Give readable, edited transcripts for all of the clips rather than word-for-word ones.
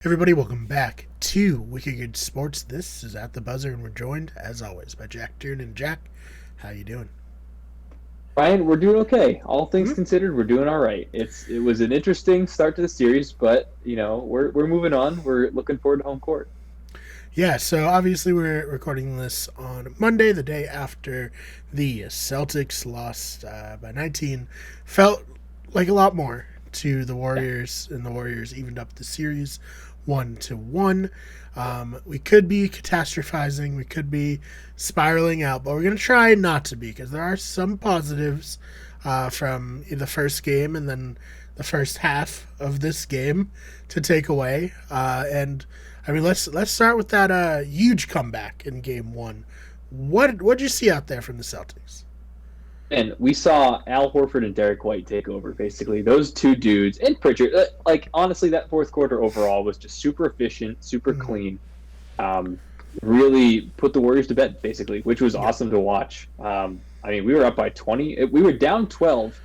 Everybody, welcome back to Wicked Good Sports. This is At the Buzzer, and we're joined, as always, by Jack Dearden. And Jack, how you doing? Ryan, we're doing okay. All things Hmm? considered, we're doing all right. It was an interesting start to the series, but we're moving on. We're looking forward to home court. Yeah, so obviously we're recording this on Monday, the day after the Celtics lost by 19. Felt like a lot more to the Yeah, Warriors, and the Warriors evened up the series 1-1. We could be catastrophizing, we could be spiraling out, but we're going to try not to be because there are some positives from the first game and then the first half of this game to take away. And I mean, let's start with that huge comeback in Game One. What'd you see out there from the Celtics? and we saw Al Horford and Derek White take over. Basically, those two dudes and Pritchard. Like honestly, that fourth quarter overall was just super efficient, super Mm, clean. Um, really put the Warriors to bed, basically, which was yeah, awesome to watch. I mean, we were up by 20. We were down 12.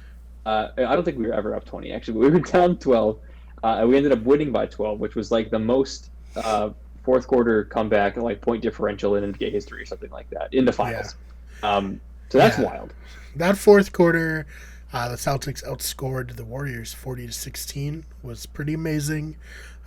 I don't think we were ever up 20, actually, but we were down 12. And we ended up winning by 12, which was like the most fourth quarter comeback, like point differential in NBA history or something like that in the yeah, finals. So that's yeah. wild. That fourth quarter, the Celtics outscored the Warriors 40-16. Was pretty amazing.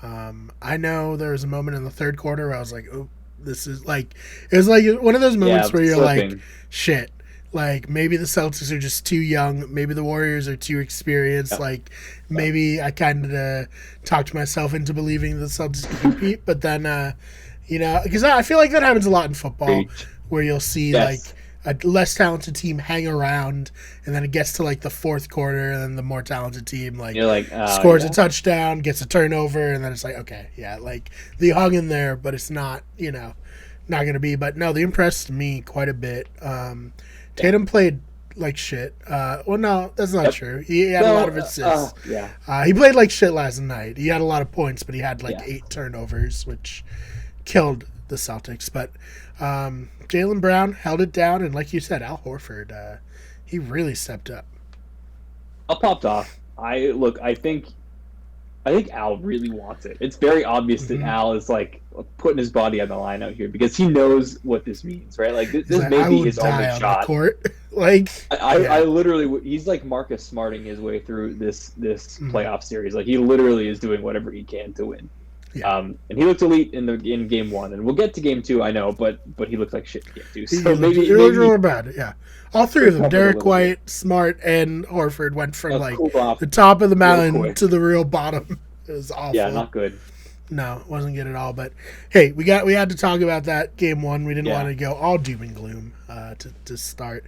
I know there was a moment in the third quarter where I was like, "Oh, this is like," it was like one of those moments Yeah, where you're like, slipping. "Shit." Like maybe the Celtics are just too young. Maybe the Warriors are too experienced. Yeah, Like yeah. maybe I kind of talked myself into believing the Celtics could compete. But then, because I feel like that happens a lot in football, Preach. where you'll see like Yes. a less talented team hang around, and then it gets to like the fourth quarter, and then the more talented team like You're like, scores a yeah, touchdown, gets a turnover, and then it's like, okay, yeah, like they hung in there, but it's not, not going to be. But no, they impressed me quite a bit. yeah. Tatum played like shit. Well, no, that's not Yep. true. He had a lot No, of assists. yeah, He played like shit last night. He had a lot of points, but he had like yeah. 8 turnovers, which killed the Celtics. But Jaylen Brown held it down, and like you said, Al Horford, he really stepped up. I popped off. I look. I think Al really wants it. It's very obvious that Mm-hmm. Al is like putting his body on the line out here because he knows what this means, right? Like this, He's this like, may I be will his only die on the shot. court. Like, I yeah, literally he's like Marcus Smarting his way through this mm, playoff series. Like he literally is doing whatever he can to win. yeah. And he looked elite in game one, and we'll get to game two. I know, but he looked like shit in game two. He So looked, maybe it was maybe really bad. Yeah, all three of them, recovered a Derek little bit. White, Smart, and Horford, went from like Cooled off the top of the real mountain to quick. the real bottom. It was Yeah, awful. not good. No, it wasn't good at all. But hey, we had to talk about that game one. We didn't want Yeah. to go all doom and gloom to start.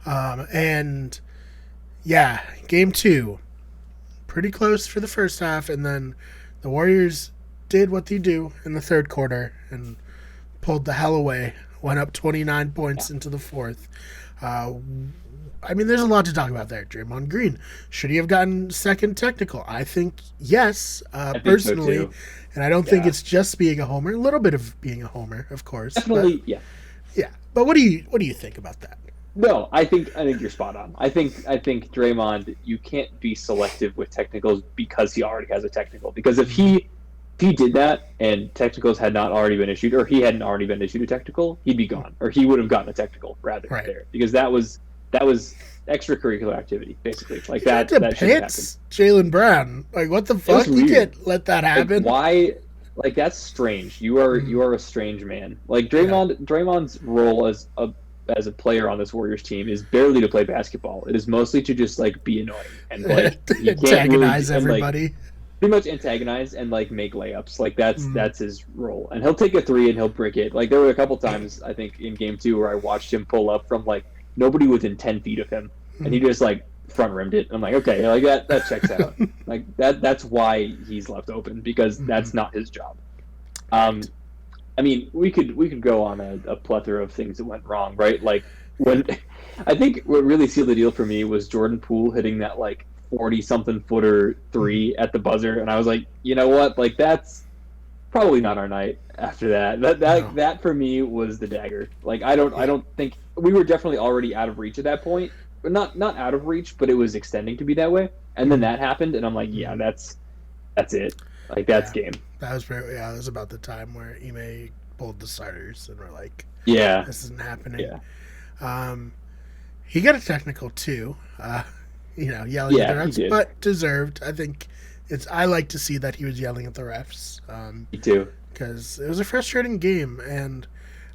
And yeah, game two, pretty close for the first half, and then the Warriors did what they do in the third quarter and pulled the hell away. Went up 29 Yeah, points into the fourth. Uh, I mean, there's a lot to talk about there. Draymond Green, should he have gotten second technical? I think yes, I think so personally, too. and I don't think Yeah, it's just being a homer. A little bit of being a homer, of course, but definitely. Yeah. yeah. But what do you think about that? No, I think you're spot on. I think Draymond, you can't be selective with technicals because he already has a technical. Because if he did that and technicals had not already been issued, or he hadn't already been issued a technical, he'd be gone, or he would have gotten a technical rather Right. there because that was extracurricular activity basically. Like You had that to that shouldn't happen. pits Jalen Brown. Like, what the It was fuck? You weird. can't let that Like happen. why? Like that's strange. You are Mhm. you are a strange man. Like Yeah. Draymond's role as a player on this Warriors team is barely to play basketball. It is mostly to just like be annoying and like he can't really Antagonize and like everybody. pretty much antagonize and like make layups. Like that's Mm. that's his role. And he'll take a three and he'll brick it. Like there were a couple times I think in game two where I watched him pull up from like nobody within 10 feet of him, and he Mm. just like front rimmed it. I'm like, okay, like that checks out. Like that's why he's left open because Mhm. that's not his job. Um, I mean, we could go on a plethora of things that went wrong, right? Like when I think what really sealed the deal for me was Jordan Poole hitting that like 40 something footer Mhm. three at the buzzer, and I was like, you know what? Like that's probably not our night after that. That No. that that for me was the dagger. Like I don't think we were definitely already out of reach at that point. But not out of reach, but it was extending to be that way. And then Mhm. that happened, and I'm like, yeah, Mhm. that's it. Like that's Yeah. game. That was that was about the time where Ime pulled the starters, and we're like, Yeah, this isn't happening. yeah, Um, he got a technical too. Yelling at the yeah. He refs, did. but deserved. I think it's. I like to see that he was yelling at the refs. Me too. Because it was a frustrating game, and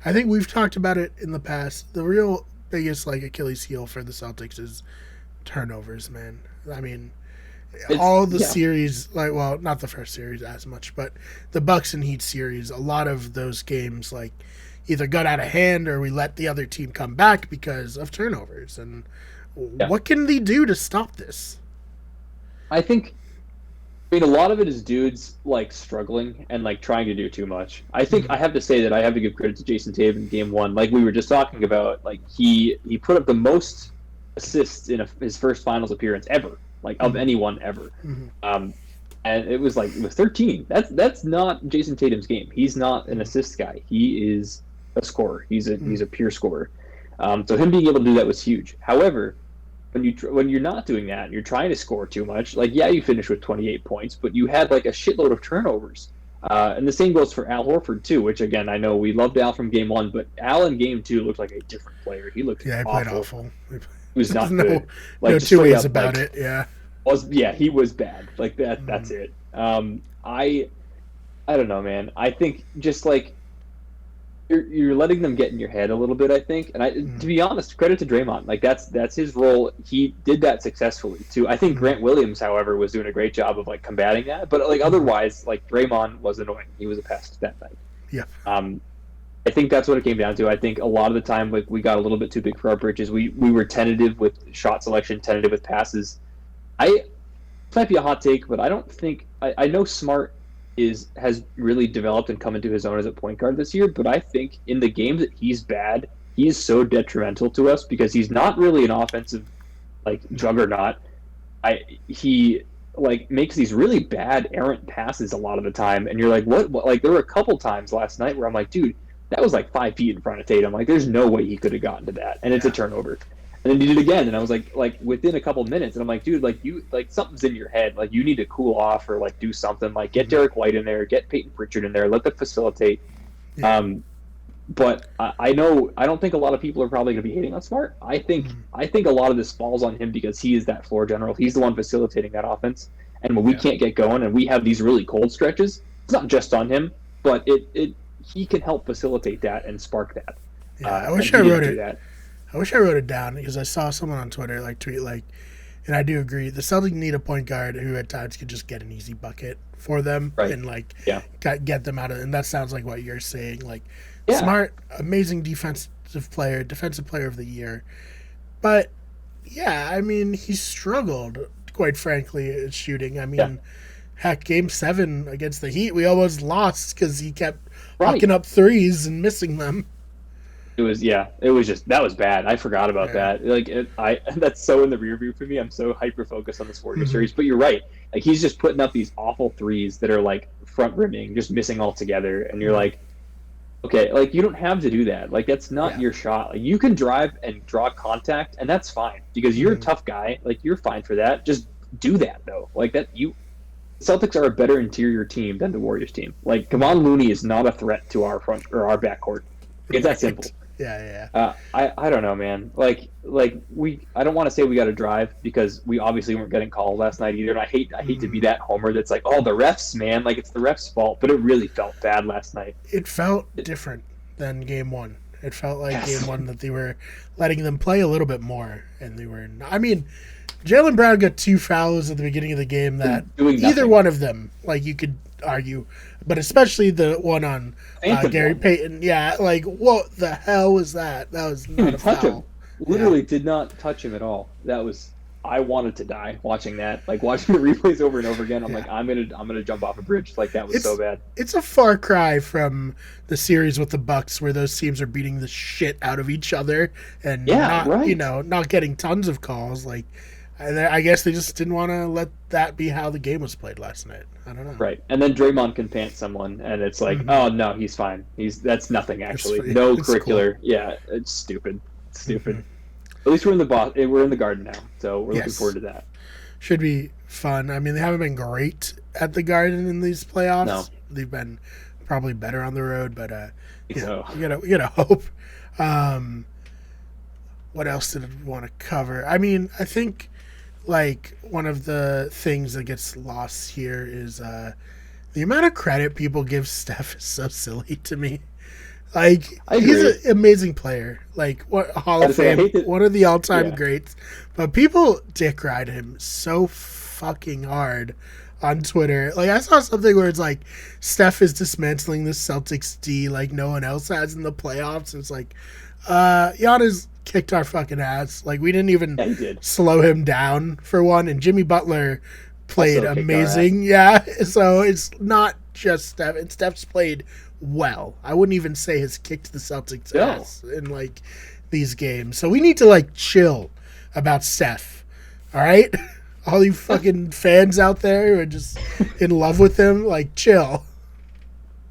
I think we've talked about it in the past. The real biggest Achilles heel for the Celtics is turnovers, man. I mean, all the Yeah. series, not the first series as much, but the Bucks and Heat series, a lot of those games either got out of hand or we let the other team come back because of turnovers. And Yeah. what can they do to stop this? I think. I mean, a lot of it is dudes struggling and trying to do too much. I think I have to say that I have to give credit to Jason Tatum in Game 1. Like we were just talking about, he put up the most assists in his first finals appearance ever, of anyone ever. Mm-hmm. And it was 13. That's not Jason Tatum's game. He's not an assist guy. He is a scorer. He's a pure scorer. So him being able to do that was huge. However, when you're not doing that, you're trying to score too much. You finished with 28 points, but you had a shitload of turnovers. And the same goes for Al Horford too. Which again, I know we loved Al from Game 1, but Al in Game 2 looked like a different player. He looked He played awful. He was not no, good. No two ways about it. Yeah. He was bad. That. That's it. I don't know, man. I think just you're letting them get in your head a little bit, I think. And to be honest, credit to Draymond. That's his role. He did that successfully too. I think Grant Williams, however, was doing a great job of combating that. But otherwise, Draymond was annoying. He was a pest that night. Yeah. I think that's what it came down to. I think a lot of the time, we got a little bit too big for our britches. We were tentative with shot selection, tentative with passes. This might be a hot take, but I don't think I know Smart has really developed and come into his own as a point guard this year, but I think in the games that he's bad, he's so detrimental to us because he's not really an offensive juggernaut. He makes these really bad errant passes a lot of the time, and you're what? There were a couple times last night where I'm dude, that was 5 feet in front of Tatum. There's no way he could have gotten to that, and it's a turnover. And then he did it again, and I was within a couple minutes, and I'm dude, you something's in your head. You need to cool off or do something. Get Derek White in there, get Peyton Pritchard in there, let them facilitate. Yeah. But I don't think a lot of people are probably going to be hating on Smart. I think a lot of this falls on him because he is that floor general. He's the one facilitating that offense. And when we can't get going and we have these really cold stretches, it's not just on him, but he can help facilitate that and spark that. Yeah, I wish I wrote it. I wish I wrote it down because I saw someone on Twitter tweet and I do agree. The Celtics need a point guard who at times could just get an easy bucket for them and get them out of. And that sounds like what you're saying. Smart, amazing defensive player of the year, but he struggled quite frankly at shooting. Heck, Game 7 against the Heat, we almost lost because he kept hooking up threes and missing them. It was that was bad. I forgot about that. That's so in the rear view for me. I'm so hyper focused on this Warriors series. But you're right. He's just putting up these awful threes that are front rimming, just missing altogether. And you're okay, you don't have to do that. That's not your shot. You can drive and draw contact, and that's fine because you're a tough guy. You're fine for that. Just do that though. Celtics are a better interior team than the Warriors team. Kevon Looney is not a threat to our front or our backcourt. It's that simple. Yeah. I don't know, man. I don't want to say we got to drive because we obviously weren't getting called last night either. And I hate to be that homer that's the refs, man. It's the refs' fault. But it really felt bad last night. It felt different than Game 1. It felt Game 1 that they were letting them play a little bit more, and they were. Jaylen Brown got 2 fouls at the beginning of the game that either one of them, you could argue, but especially the one on Gary Payton. Yeah, what the hell was that? That was not a foul. Him. Literally did not touch him at all. That was. I wanted to die watching that. Watching the replays over and over again. I'm I'm gonna jump off a bridge. That was so bad. It's a far cry from the series with the Bucks where those teams are beating the shit out of each other and not getting tons of calls. I guess they just didn't want to let that be how the game was played last night. I don't know. Right, and then Draymond can pant someone, and it's oh no, he's fine. That's nothing actually. No curricular. Cool. Yeah, it's stupid. It's stupid. At least we're in the Garden now, so we're looking forward to that. Should be fun. They haven't been great at the Garden in these playoffs, they've been probably better on the road, but So we gotta hope. Um, what else did I want to cover? I mean, I think like one of the things that gets lost here is the amount of credit people give Steph is so silly to me. Like I he's agree. an amazing player, like what Hall I of just say I Fame, hate that. one of the all-time Yeah, greats. But people dick ride him so fucking hard on Twitter. Like I saw something where it's like Steph is dismantling the Celtics D like no one else has in the playoffs. And it's like, Giannis kicked our fucking ass. Like we didn't even yeah, he did. slow him down for one, and Jimmy Butler played Also kicked our ass. amazing. Yeah, so it's not just Steph. And Steph's played well. I wouldn't even say has kicked the Celtics No, ass in like these games. So we need to like chill about Steph. All right, all you fucking fans out there who are just in love with him, like chill.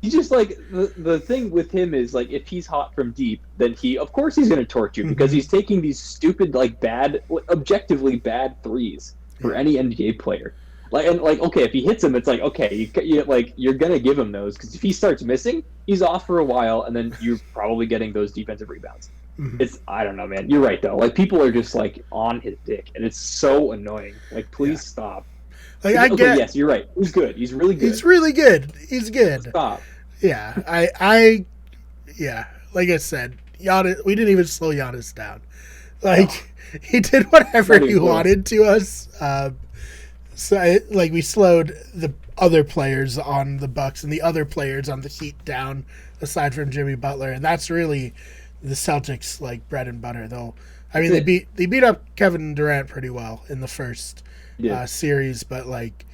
he just like the thing with him is like if he's hot from deep, then he of course he's going to torch you because Mhm. he's taking these stupid like bad, objectively bad threes for Yeah. any NBA player. Like and like okay, if he hits them, it's like okay, like you're gonna give him those because if he starts missing, he's off for a while, and then you're probably getting those defensive rebounds. Mhm. It's I don't know, man. You're right though. Like people are just like on his dick, and it's so annoying. Like please Yeah. stop. Like I Okay, get, yes, you're right. He's good. He's really good. he's really good. He's good. Stop. Yeah, yeah. Like I said, Giannis, we didn't even slow Giannis down. Like he did whatever Not he even close. wanted to us. Like we slowed the other players on the Bucks and the other players on the Heat down, aside from Jimmy Butler, and that's really the Celtics like bread and butter. I mean, That's it. they beat up Kevin Durant pretty well in the first Yeah. series, but like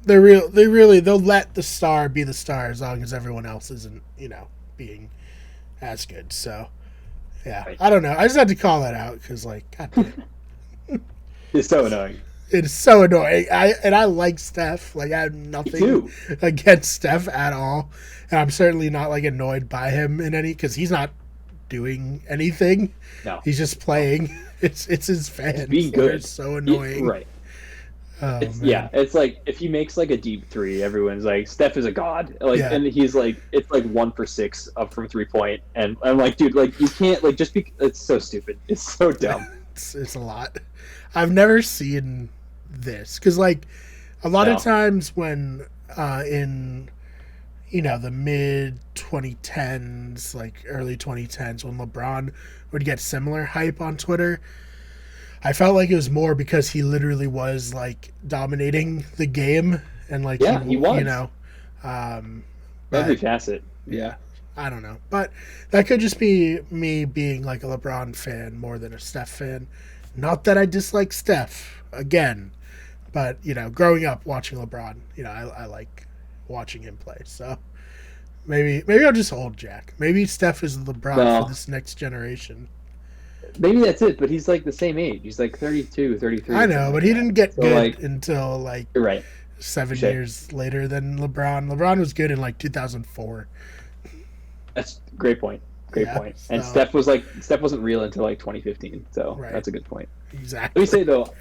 they'll let the star be the star as long as everyone else isn't being as good. So yeah, Right. I don't know. I just had to call that out because like God damn. It's so annoying. It's so annoying. I like Steph. Like I have Me nothing too. against Steph at all, and I'm certainly not like annoyed by him in any because he's not doing anything. No. He's just playing. It's his fans. being that are good. so annoying. Right. Oh It's man. yeah. It's like if he makes like a deep three, everyone's like Steph is a god. Like Yeah. and he's like it's like 1 for 6 up from 3 point, and I'm like, dude, like you can't like just be. It's so stupid. It's so dumb. It's a lot. I've never seen this because like a lot No. of times when in the mid 2010s, like early 2010s, when LeBron would get similar hype on Twitter, I felt like it was more because he literally was like dominating the game and like Yeah, he was. but Every facet. yeah, I don't know, but that could just be me being like a LeBron fan more than a Steph fan. Not that I dislike Steph again, but growing up watching LeBron, I like watching him play. So maybe I'll just hold Jack. Maybe Steph is LeBron No. for this next generation. Maybe that's it, but he's like the same age. He's like 32, 33. I know, but he didn't get So, good like- until like You're right. 7 years later than LeBron. LeBron was good in like 2004. That's a great point. Great Yeah, point. And so- Steph wasn't real until like 2015. So Right. that's a good point. Exactly. Let me say though,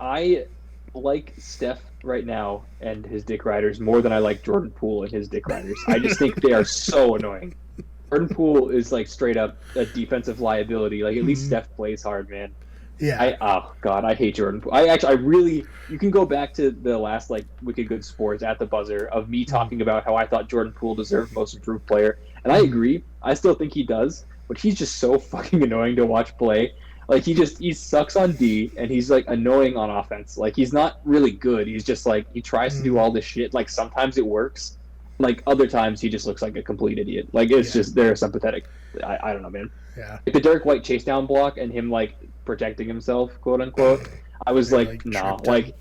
I like Steph right now and his dick riders more than I like Jordan Poole and his dick riders. I just think they are so annoying. Jordan Poole is like straight up a defensive liability. Like at least Mhm. Steph plays hard, man. Yeah. Oh god, I hate Jordan Poole. I really you can go back to the last like Wicked Good Sports at the buzzer of me talking about how I thought Jordan Poole deserved most improved player. And I agree. I still think he does, but he's just so fucking annoying to watch play. Like he sucks on D and he's like annoying on offense. Like he's not really good. He's just like he tries to do all this shit. Like sometimes it works. Like other times he just looks like a complete idiot. Like it's just they're sympathetic. I don't know, man. Yeah. Like the Derek White chase down block and him like protecting himself, quote unquote. I was They, like, nah. tripped Like him.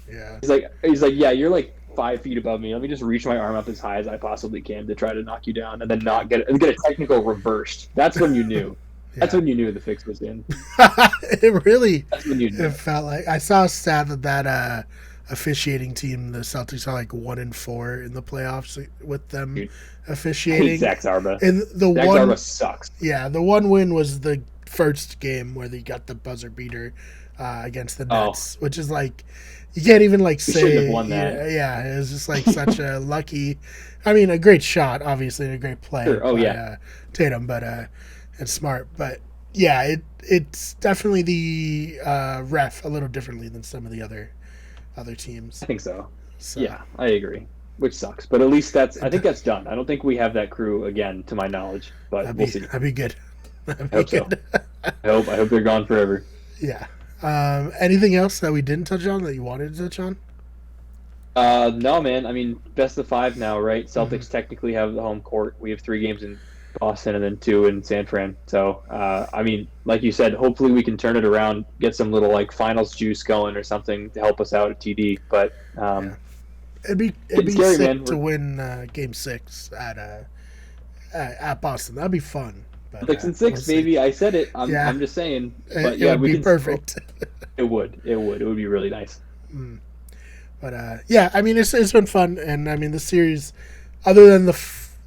Yeah. he's like, yeah, you're like 5 feet above me. Let me just reach my arm up as high as I possibly can to try to knock you down, and then not get a technical reversed. That's when you knew. That's Yeah. when you knew the fix was in. It really That's when you knew. it felt like I saw a stat that officiating team, the Celtics, are like 1-4 in the playoffs with them Dude, I hate officiating. Zach Zarba. And the Zach one, Zarba sucks. yeah, the one win was the first game where they got the buzzer beater against the Oh. Nets, which is like, You can't even like We shouldn't have say, won that. yeah, it was just like such a lucky. I mean, a great shot, obviously, and a great play Sure. Oh by yeah, Tatum, but and smart. But yeah, it's definitely the ref a little differently than some of the other I teams. think so. So Yeah, I agree. Which sucks, but at least I it, think that's done. I don't think we have that crew again, to my knowledge, but we'll see. that'd be good. That'd I be hope so. good. I hope they're gone forever. Yeah. Anything else that we didn't touch on that you wanted to touch on? No, man. I mean, best of five now, right? Hmm. Celtics technically have the home court. We have three games in Boston and then two in San Fran. So, I mean, like you said, hopefully we can turn it around, get some little like finals juice going or something to help us out at TD. But Yeah. It'd getting be scary, sick man. to We're win Game 6 at Boston. That'd be fun, but Celtics in we'll six, see. baby. I said it. Yeah, I'm just saying. But it yeah, would we be can. perfect. It would. It would. It would be really nice. Mm. But yeah, I mean it's been fun, and I mean the series, other than the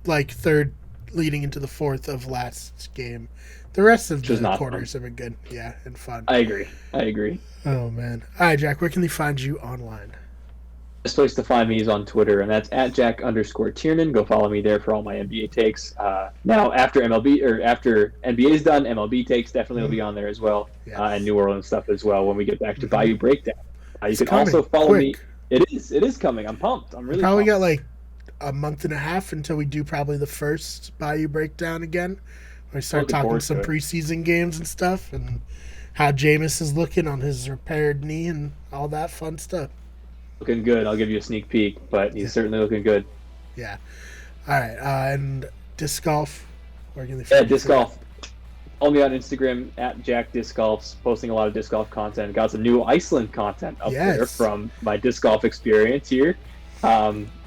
like third leading into the fourth of last game, the rest of Which was the not fun. quarters have been good. Yeah, and fun. I agree. I agree. Oh man. All right, Jack. Where can they find you online? Best place to find me is on Twitter, and that's at Jack_Tiernan. Go follow me there for all my NBA takes. Now, after MLB or after NBA is done, MLB takes definitely will Mm, be on there as well, yeah, and New Orleans stuff as well when we get back to hmm Bayou Breakdown. You it's can also coming follow me. quick. It is coming. I'm pumped. I'm We really probably got pumped. like a month and a half until we do probably the first Bayou breakdown again. We I'm start looking talking forward some to it. preseason games and stuff, and how Jameis is looking on his repaired knee and all that fun stuff. Looking good. I'll give you a sneak peek, but Yeah, he's certainly looking good. yeah. All right, and disc golf. Where can they Yeah, find you disc for that? golf. Follow me on Instagram at Jack Disc Golfs, posting a lot of disc golf content. Got some new Iceland content up there Yes. from my disc golf experience here.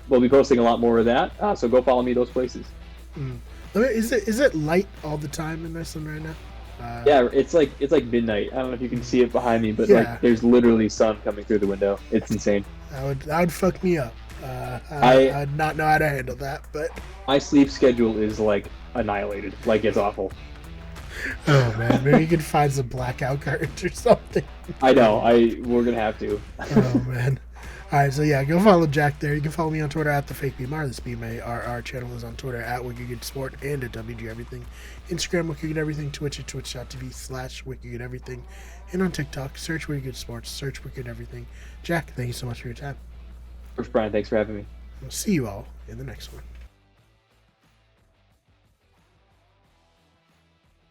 We'll be posting a lot more of that, so go follow me those places. Mm. Is it light all the time in Iceland right now? Yeah, it's like midnight. I don't know if you can see it behind me, but Yeah, like there's literally sun coming through the window. It's insane. that would fuck me up. I I'd not know how to handle that, but my sleep schedule is like annihilated. Like it's awful. oh man, maybe you can find some blackout curtains or something. I know. We're gonna have to. Oh man. All right, so yeah, go follow Jack there. You can follow me on Twitter at the fake BMR. This BMARR channel is on Twitter at WickedGoodSport and at WG Everything. Instagram Wicked Everything, Twitch at twitch.tv/Wicked Everything, and on TikTok search Wicked Sports, search Wicked Everything. Jack, thank you so much for your time. First, Brian, thanks for having me. We'll see you all in the next one.